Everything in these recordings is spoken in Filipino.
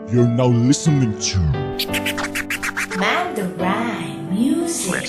You're now listening to Man the Rhyme Music.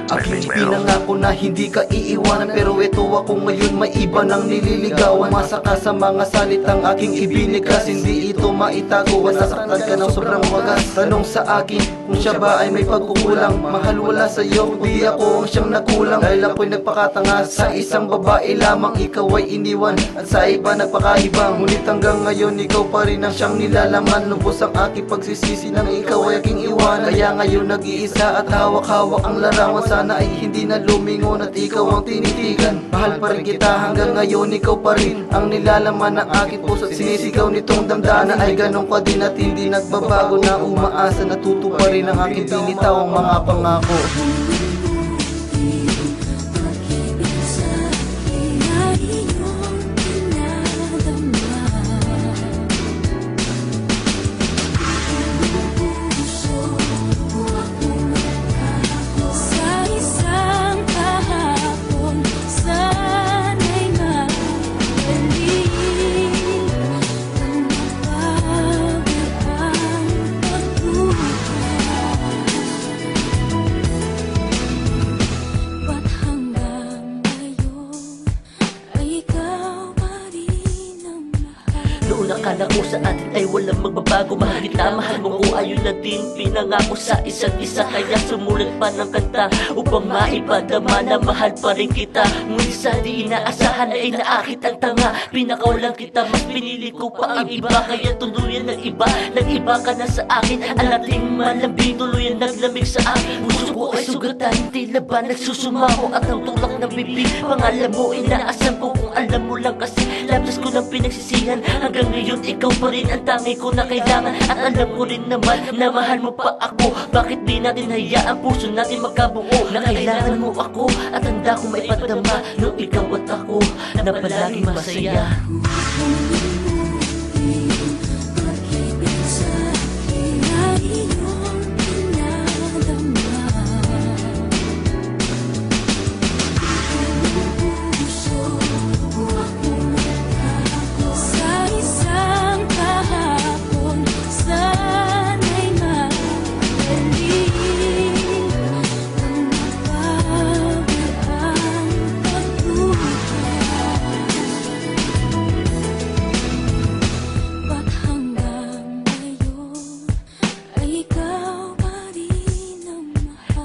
Aking pinangako na hindi ka iiwanan, pero ito ako ngayon may iba nang nililigawan. Umasa ka sa mga salitang aking ibinigas, hindi ito maitago. Nasasaktan ka ng sobrang wagas. Tanong sa akin kung siya ba ay may pagkukulang. Mahal wala sa'yo, kundi ako ang siyang nagkulang. Dahil ako'y nagpakatanga sa isang babae lamang, ikaw ay iniwan at sa iba nagpakaibang. Ngunit hanggang ngayon ikaw pa rin ang siyang nilalaman. Lubos ang aking pagsisisi nang ikaw ay aking iwanan. Kaya ngayon nag-iisa at hawak-hawak ang larawan. Sana ay hindi na lumingon at ikaw ang tinitigan. Mahal pa rin kita hanggang ngayon, ikaw pa rin ang nilalaman ng aking puso. At sinisigaw nitong damdana ay ganun pa din at hindi nagbabago. Na umaasa na tutuparin ang aking binitawang mga pangako. Noon akala ko sa atin ay walang magbabago. Mahal kita, mahal mo ko, ayun na din pinangako sa isa't isa. Kaya sumulat pa ng kanta upang maipadama na mahal pa rin kita. Ngunit sa di inaasahan ay naakit ang tanga. Pinakaw lang kita, mas pinili ko pa ang iba. Kaya tuluyan ng iba, nag-iba ka na sa akin. Ang ating malambing, tuluyan naglamig sa akin. Puso ko ay sugatan, tila ba nagsusumaho. At ang tulak ng bibig, pangalan mo inaasam ko. Kung alam mo lang kasi, labas ko ng pinagsisihan. Hanggang ngayon ikaw pa rin ang tangi ko na kailangan. At alam ko rin naman na mahal mo pa ako. Bakit di natin hayaan puso natin magkabuo? Na kailangan mo ako at handa ko maipadama nung ikaw at ako na palaging masaya.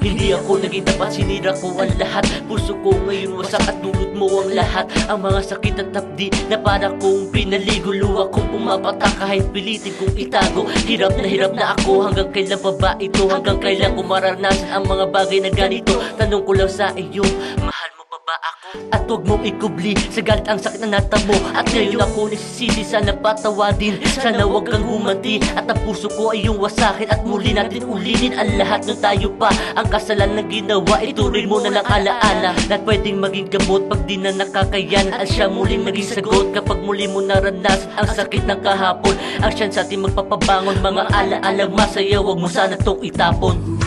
Hindi ako naging tapat, sinira ko ang lahat. Puso ko ngayon wasak at dulot mo ang lahat. Ang mga sakit at tapdi na para kong pinaligo. Luha kong pumapatak kahit pilitin kong itago. Hirap na ako, hanggang kailan pa ba ito? Hanggang kailan ko mararanasan ang mga bagay na ganito? Tanong ko lang sa iyo, mahal mo pa ba ako? At huwag mong ikubli sa galit ang sakit na natamo. At ngayon ako nagsisisi, sana patawadin. Sana huwag kang humanti at ang puso ko ay iyong wasakin. At muli natin ulitin ang lahat ng tayo pa. Ang kasalanan ginawa, ituloy mo na lang alaala. Na pwedeng maging gamot pag di na nakakayan. At siya muling naging sagot kapag muli mo naranasan ang sakit ng kahapon. Ang siyan sa ating magpapabangon, mga alaala masaya, huwag mo sana tong itapon.